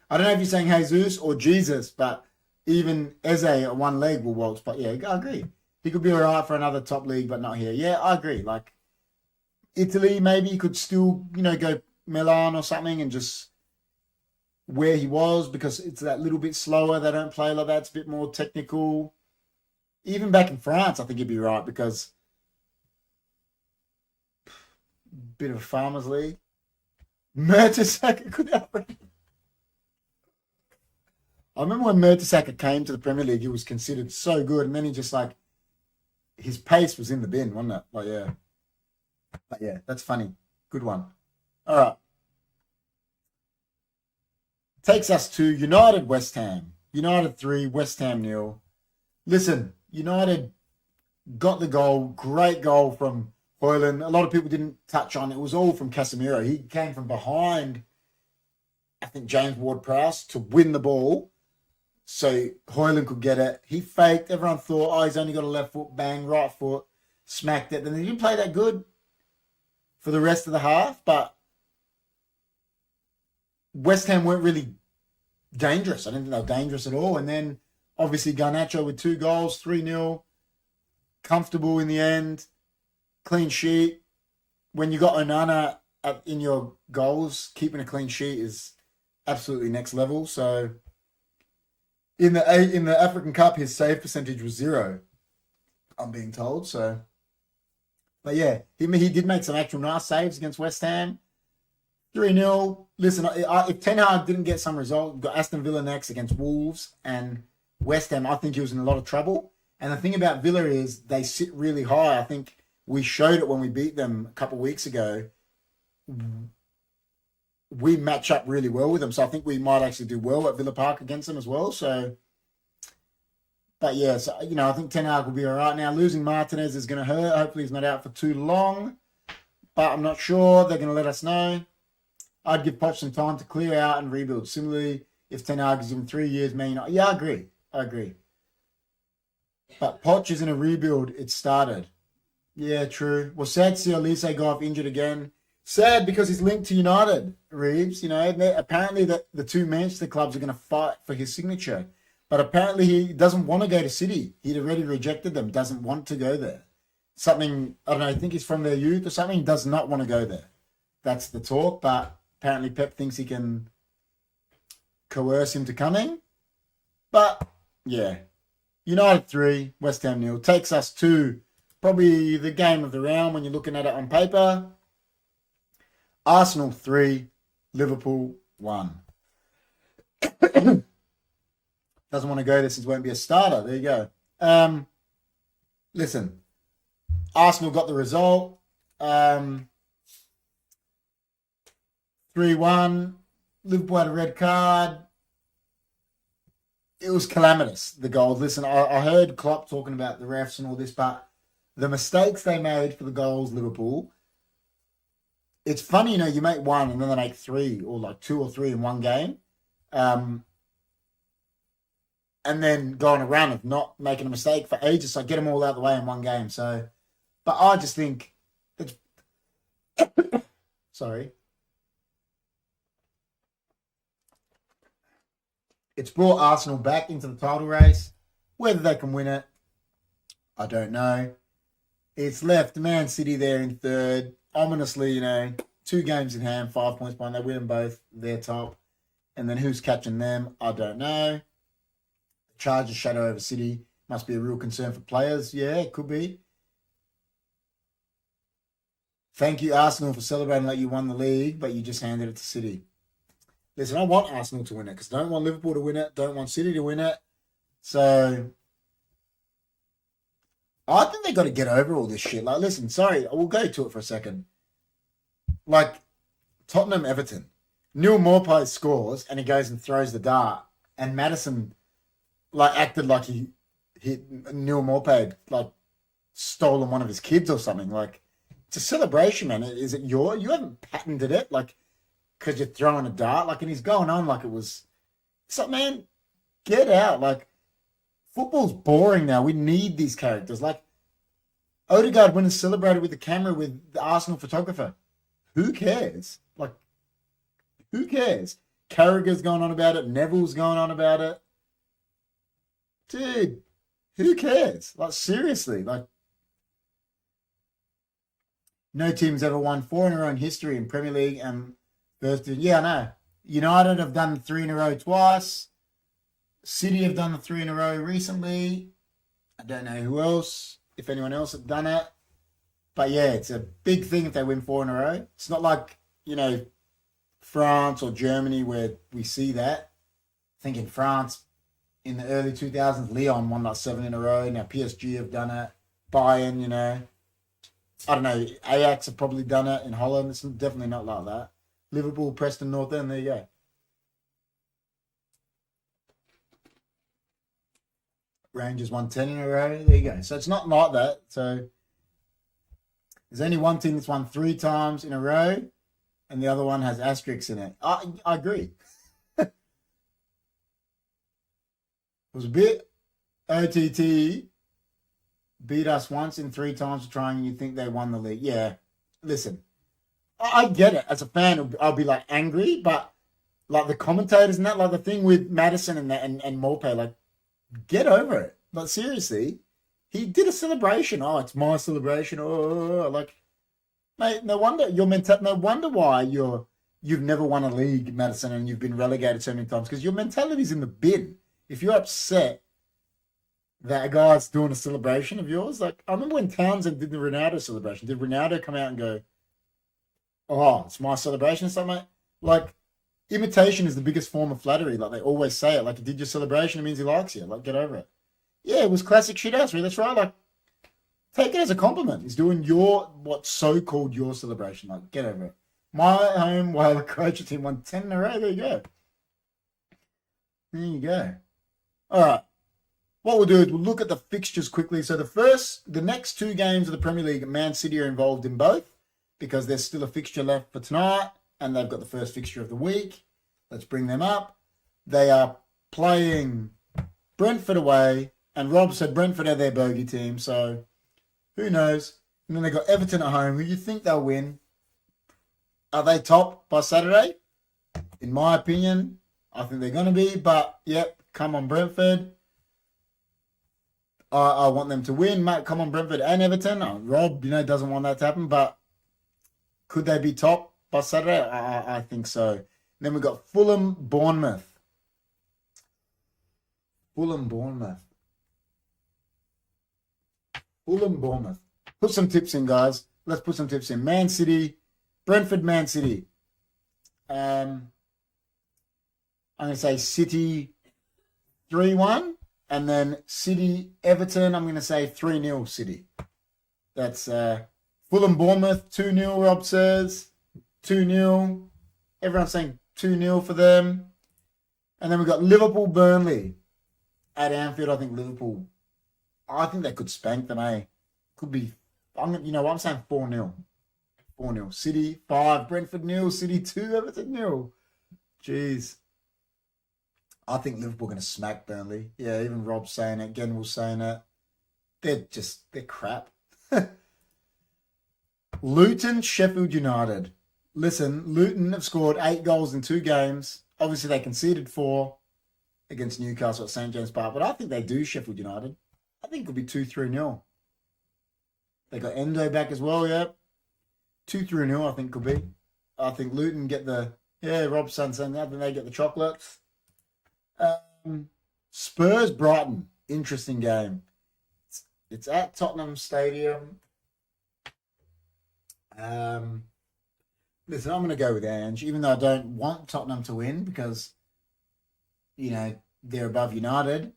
I don't know if you're saying Jesus or Jesus, but even Eze at one leg will waltz. But yeah, I agree. He could be all right for another top league, but not here. Yeah, I agree. Like, Italy, maybe he could still, you know, go Milan or something and just where he was, because it's that little bit slower. They don't play like that. It's a bit more technical. Even back in France, I think he'd be right, because bit of a farmers league. Mertesacker could happen. I remember when Mertesacker came to the Premier League, he was considered so good, and then he just, like, his pace was in the bin, wasn't it? Like, yeah. But yeah, that's funny. Good one. All right. Takes us to United West Ham. United 3, West Ham 0. Listen, United got the goal. Great goal from Højlund. A lot of people didn't touch on it. It was all from Casemiro. He came from behind, I think, James Ward-Prowse to win the ball so Højlund could get it. He faked. Everyone thought, oh, he's only got a left foot. Bang, right foot. Smacked it. Then he didn't play that good for the rest of the half, but West Ham weren't really dangerous. I didn't think they were dangerous at all. And then, obviously, Garnacho with 2 goals, 3-0. Comfortable in the end. Clean sheet. When you got Onana in your goals, keeping a clean sheet is absolutely next level. So, in the African Cup, his save percentage was 0, I'm being told. So, but yeah, he did make some actual nice saves against West Ham. 3-0. Listen, if Ten Hag didn't get some result, we've got Aston Villa next against Wolves and West Ham, I think he was in a lot of trouble. And the thing about Villa is they sit really high. I think we showed it when we beat them a couple of weeks ago. We match up really well with them. So I think we might actually do well at Villa Park against them as well. So, but yeah, so, you know, I think Ten Hag will be all right. Now, losing Martinez is going to hurt. Hopefully he's not out for too long. But I'm not sure. They're going to let us know. I'd give Poch some time to clear out and rebuild. Similarly, if Ten Hag is in 3 years, yeah, I agree. But Poch is in a rebuild. It started. Yeah, true. Well, sad to see Elise go off injured again. Sad because he's linked to United, Reeves. You know, apparently the 2 Manchester clubs are going to fight for his signature. But apparently he doesn't want to go to City. He'd already rejected them, doesn't want to go there. Something, I don't know, I think he's from their youth or something. He does not want to go there. That's the talk, but apparently Pep thinks he can coerce him to coming. But, yeah. United 3, West Ham 0. Takes us to probably the game of the round when you're looking at it on paper. Arsenal 3, Liverpool 1. Doesn't want to go there since won't be a starter. There you go. Listen, Arsenal got the result. 3-0 3-1. Liverpool had a red card. It was calamitous, the goals. Listen, I heard Klopp talking about the refs and all this, but the mistakes they made for the goals, Liverpool, it's funny, you make one and then they make three or like two or three in one game. And then go on a run of not making a mistake for ages. So get them all out of the way in one game. So, but I just think it's, sorry. It's brought Arsenal back into the title race. Whether they can win it, I don't know. It's left Man City there in third. Ominously, 2 games in hand, 5 points behind. They win them both. They're top. And then who's catching them? I don't know. Chargers shadow over City. Must be a real concern for players. Yeah, it could be. Thank you, Arsenal, for celebrating like you won the league, but you just handed it to City. Listen, I want Arsenal to win it because I don't want Liverpool to win it. Don't want City to win it. So I think they got to get over all this shit. Like, listen, sorry, we'll go to it for a second. Like, Tottenham Everton. Neil Maupay scores and he goes and throws the dart. And Maddison, acted like he hit Neil Maupay, stolen one of his kids or something. Like, it's a celebration, man. Is it you haven't patented it, because you're throwing a dart. And he's going on like it was... It's like, man, get out. Football's boring now. We need these characters. Odegaard went and celebrated with the camera with the Arsenal photographer. Who cares? Who cares? Carragher's going on about it. Neville's going on about it. Dude, who cares? Seriously. No team's ever won 4 in a row in history in Premier League and first. Yeah, I know. United have done 3 in a row twice. City have done the 3 in a row recently. I don't know who else, if anyone else had done it. But yeah, it's a big thing if they win 4 in a row. It's not like, France or Germany where we see that. I think in France, in the early 2000s, Lyon won 7 in a row. Now PSG have done it. Bayern, I don't know. Ajax have probably done it in Holland. It's definitely not like that. Liverpool, Preston North End, there you go. Rangers won 10 in a row. There you go. So it's not like that. So there's only one team that's won 3 times in a row, and the other one has asterisks in it. I agree. It was a bit OTT beat us once in 3 times trying. You think they won the league? Yeah. Listen, I get it. As a fan, I'll be angry, but the commentators and that, the thing with Maddison and Maupay, get over it. Seriously, he did a celebration. Oh, it's my celebration. Oh, mate, no wonder no wonder why you've never won a league, Maddison, and you've been relegated so many times because your mentality's in the bin. If you're upset that a guy's doing a celebration of yours, I remember when Townsend did the Ronaldo celebration. Did Ronaldo come out and go, "Oh, it's my celebration" or something? Imitation is the biggest form of flattery. They always say it. He did your celebration, it means he likes you. Get over it. Yeah, it was classic shithousery. That's right. Take it as a compliment. He's doing what's so-called your celebration. Get over it. My home while Croatia team won 10 in a row. There you go. There you go. All right. What we'll do is we'll look at the fixtures quickly. So the next 2 games of the Premier League, Man City are involved in both because there's still a fixture left for tonight. And they've got the first fixture of the week. Let's bring them up. They are playing Brentford away. And Rob said Brentford are their bogey team. So who knows? And then they got Everton at home. Who you think they'll win? Are they top by Saturday? In my opinion, I think they're going to be. But, yep, come on Brentford. I want them to win. Mate, come on Brentford and Everton. Rob, doesn't want that to happen. But could they be top by Saturday? I think so. Then we've got Fulham, Bournemouth. Fulham, Bournemouth. Put some tips in, guys. Let's put some tips in. Man City, Brentford, Man City. I'm going to say City 3-1. And then City, Everton, I'm going to say 3-0 City. That's Fulham, Bournemouth, 2-0, Rob says. 2-0. Everyone's saying 2-0 for them. And then we've got Liverpool-Burnley at Anfield. I think they could spank them, eh? Could be, you know what, I'm saying 4-0. 4-0. City 5, Brentford 0, City 2, Everton 0. Jeez. I think Liverpool are going to smack Burnley. Yeah, even Rob's saying it. Genwell's saying it. They're crap. Luton, Sheffield United. Listen, Luton have scored 8 goals in 2 games. Obviously, they conceded 4 against Newcastle at St. James Park, but I think they do Sheffield United. I think it'll be 2-3-0. They got Endo back as well, yeah. 2-3-0, I think could be. I think Luton get Rob's saying that, then they get the chocolates. Spurs, Brighton. Interesting game. It's at Tottenham Stadium. Listen, I'm going to go with Ange, even though I don't want Tottenham to win because, you know, they're above United.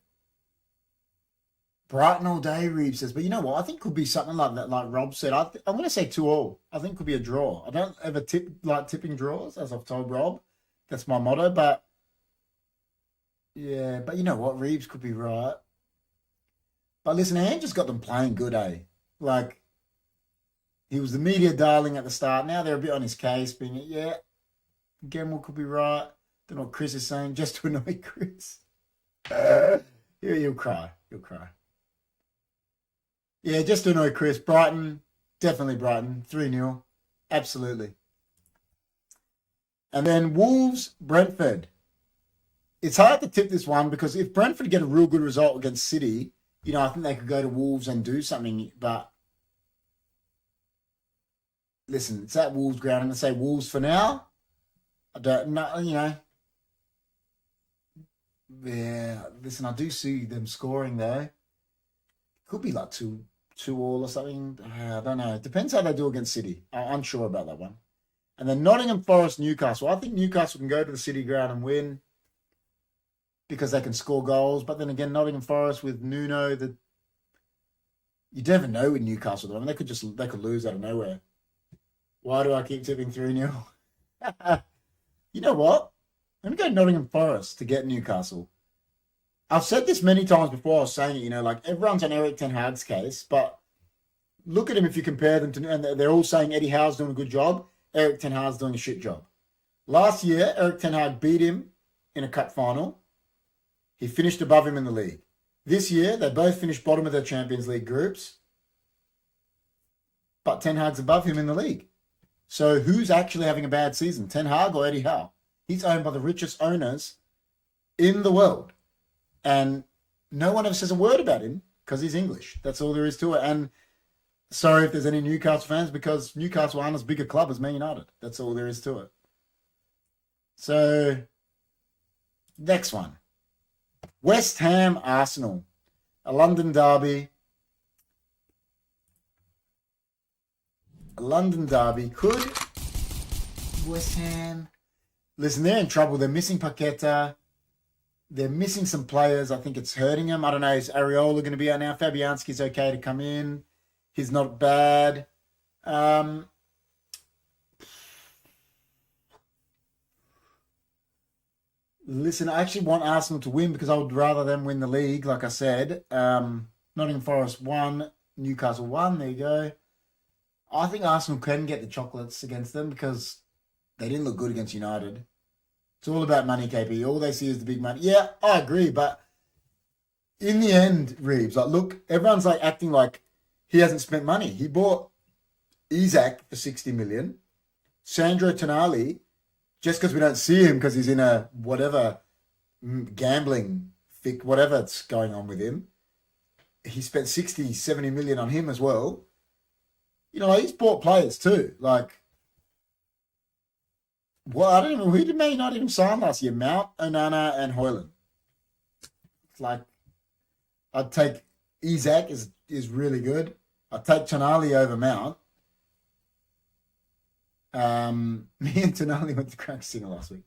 Brighton all day, Reeves says. But you know what? I think it could be something like that, like Rob said. I'm going to say 2-2. I think it could be a draw. I don't ever tipping draws, as I've told Rob. That's my motto. But, yeah, but you know what? Reeves could be right. But listen, Ange just got them playing good, eh? Like, he was the media darling at the start. Now they're a bit on his case, being, yeah, Genwell could be right. Don't know what Chris is saying, just to annoy Chris. He'll cry. He'll cry. Yeah, just to annoy Chris. Brighton, definitely Brighton. 3-0. Absolutely. And then Wolves, Brentford. It's hard to tip this one because if Brentford get a real good result against City, you know, I think they could go to Wolves and do something. But listen, it's at Wolves ground. I'm going to say Wolves for now. I don't know, you know. Yeah, listen, I do see them scoring though. Could be like 2-2 or something. I don't know. It depends how they do against City. I'm unsure about that one. And then Nottingham Forest, Newcastle. I think Newcastle can go to the City ground and win because they can score goals. But then again, Nottingham Forest with Nuno, you never know with Newcastle though. I mean, they could lose out of nowhere. Why do I keep tipping 3-0? You know what? Let me go Nottingham Forest to get Newcastle. I've said this many times before. I was saying it, you know, like everyone's on Eric Ten Hag's case, but look at him if you compare them to, and they're all saying Eddie Howe's doing a good job. Eric Ten Hag's doing a shit job. Last year, Eric Ten Hag beat him in a cup final. He finished above him in the league. This year, they both finished bottom of their Champions League groups, but Ten Hag's above him in the league. So who's actually having a bad season, Ten Hag or Eddie Howe? He's owned by the richest owners in the world. And no one ever says a word about him because he's English. That's all there is to it. And sorry if there's any Newcastle fans because Newcastle aren't as big a club as Man United. That's all there is to it. So, next one. West Ham, Arsenal. A London derby. A London derby. Could West Ham... Listen, they're in trouble. They're missing Paqueta. They're missing some players. I think it's hurting them. I don't know. Is Areola going to be out now? Fabianski's okay to come in. He's not bad. Listen, I actually want Arsenal to win because I would rather them win the league, like I said. Nottingham Forest 1, Newcastle 1. There you go. I think Arsenal can get the chocolates against them because they didn't look good against United. It's all about money, KP. All they see is the big money. Yeah, I agree, but in the end, Reeves, like, look, everyone's like acting like he hasn't spent money. He bought Isaac for 60 million. Sandro Tonali, just because we don't see him because he's in a whatever gambling, whatever's going on with him. He spent 60, 70 million on him as well. You know, he's bought players too. Like, well, I don't know. Who did Man United even sign last year? Mount, Onana, and Højlund. It's like, I'd take Isaac is really good. I'd take Tonali over Mount. Me and Tonali went to Crack Singer last week.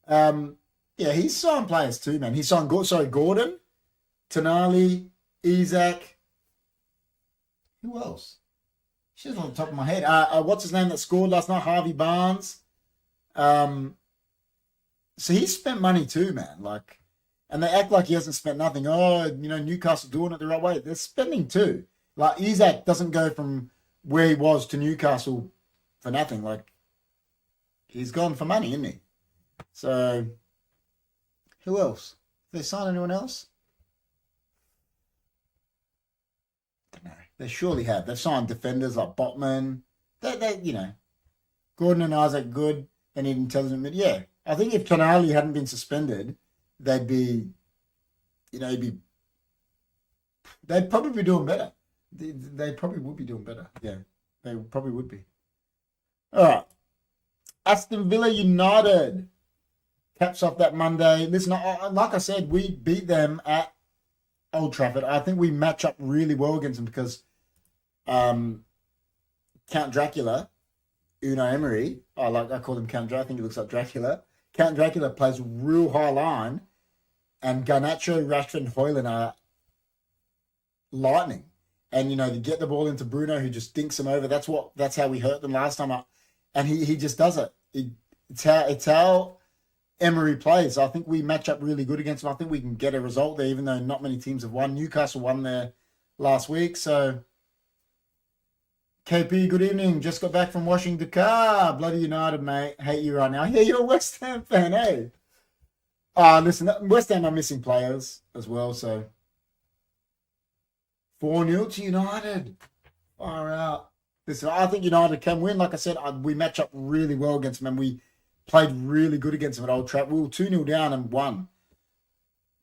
Yeah, he's signed players too, man. He signed Gordon, Tonali, Isaac. Who else? She's on the top of my head. What's his name that scored last night? Harvey Barnes. So he spent money too, man. Like, and they act like he hasn't spent nothing. Oh, Newcastle doing it the right way. They're spending too. Like, Isak doesn't go from where he was to Newcastle for nothing. Like, he's gone for money, isn't he? So, who else? Did they sign anyone else? Don't know. They surely have. They've signed defenders like Botman. They Gordon and Isaac good. They need intelligent mid. Yeah, I think if Tonali hadn't been suspended, they'd be, they'd probably be doing better. They probably would be doing better. Yeah, they probably would be. All right. Aston Villa United caps off that Monday. Listen, like I said, we beat them at Old Trafford. I think we match up really well against them because Count Dracula, Unai Emery, I call him Count Dracula. I think he looks like Dracula. Count Dracula plays real high line, and Garnacho, Rashford, and Højlund are lightning. And to get the ball into Bruno, who just dinks him over. That's how we hurt them last time. And he just does it. It's how Emery plays. I think we match up really good against them. I think we can get a result there, even though not many teams have won. Newcastle won there last week. So, KP, good evening. Just got back from washing the car. Bloody United, mate. Hate you right now. Yeah, you're a West Ham fan, eh? Listen, West Ham are missing players as well, so 4-0 to United. Far out. Listen, I think United can win. Like I said, we match up really well against them, and we played really good against them at Old Trafford. We were 2-0 down and won.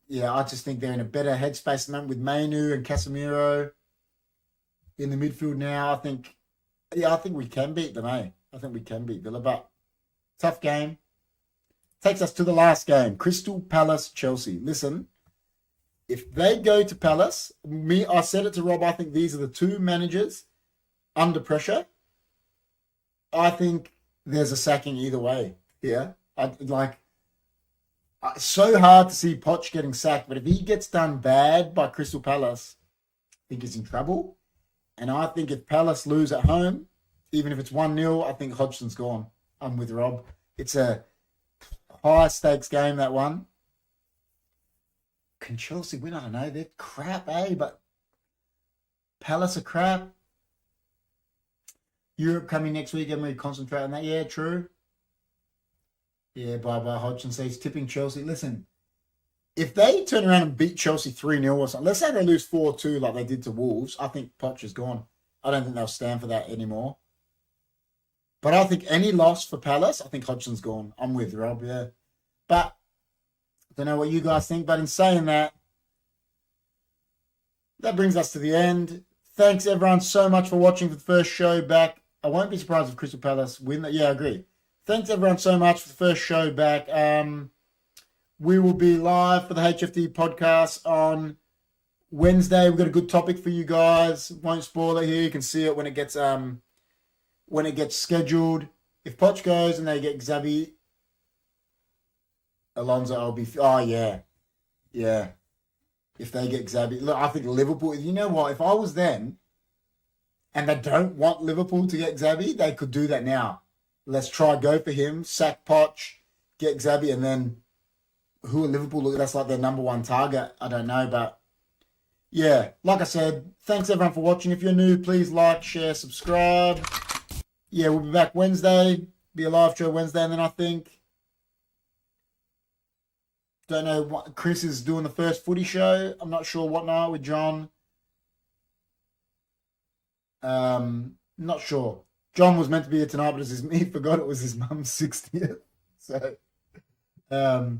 Yeah, I just think they're in a better headspace than with Mainu and Casemiro in the midfield now. I think we can beat them, eh? I think we can beat Villa, but tough game. Takes us to the last game, Crystal Palace Chelsea. Listen, if they go to Palace, I said it to Rob, I think these are the two managers under pressure. I think there's a sacking either way. Yeah, it's so hard to see Poch getting sacked, but if he gets done bad by Crystal Palace, I think he's in trouble. And I think if Palace lose at home, even if it's 1-0, I think Hodgson's gone. I'm with Rob. It's a high stakes game, that one. Can Chelsea win? I don't know. They're crap, eh? But Palace are crap. Europe coming next week, and we concentrate on that. Yeah, true. Yeah, bye-bye. Hodgson says tipping Chelsea. Listen, if they turn around and beat Chelsea 3-0 or something, let's say they lose 4-2 like they did to Wolves, I think Poch is gone. I don't think they'll stand for that anymore. But I think any loss for Palace, I think Hodgson's gone. I'm with Rob, yeah. But I don't know what you guys think, but in saying that, that brings us to the end. Thanks, everyone, so much for watching for the first show back. I won't be surprised if Crystal Palace win that. Yeah, I agree. Thanks, everyone, so much for the first show back. We will be live for the HFD podcast on Wednesday. We've got a good topic for you guys. Won't spoil it here. You can see it when it gets scheduled. If Poch goes and they get Xabi Alonso, I'll be... Oh, yeah. Yeah. If they get Xabi... Look, I think Liverpool... You know what? If I was them and they don't want Liverpool to get Xabi, they could do that now. Let's go for him, sack Poch, get Xabi, and then who are Liverpool? That's like their number one target. I don't know, but yeah, like I said, thanks everyone for watching. If you're new, please like, share, subscribe. Yeah, we'll be back Wednesday. Be a live show Wednesday, and then I think, don't know what Chris is doing the first footy show. I'm not sure what night with John. Not sure. John was meant to be here tonight, but he forgot it was his mum's 60th. So, at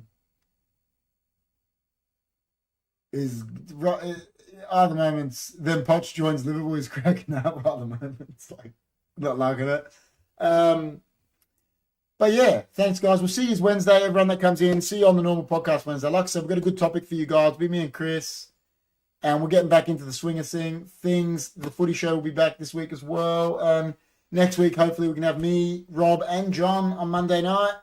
the moment, then Poch joins Liverpool. He's cracking up at the moment. It's like, not liking it. But yeah, thanks, guys. We'll see you Wednesday, everyone that comes in. See you on the normal podcast Wednesday. Like I said, we've got a good topic for you guys. Be me and Chris. And we're getting back into the swing of things. The footy show will be back this week as well. Next week, hopefully, we can have me, Rob, and John on Monday night.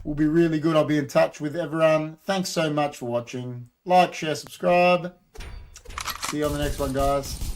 Will be really good. I'll be in touch with everyone. Thanks so much for watching. Like, share, subscribe. See you on the next one, guys.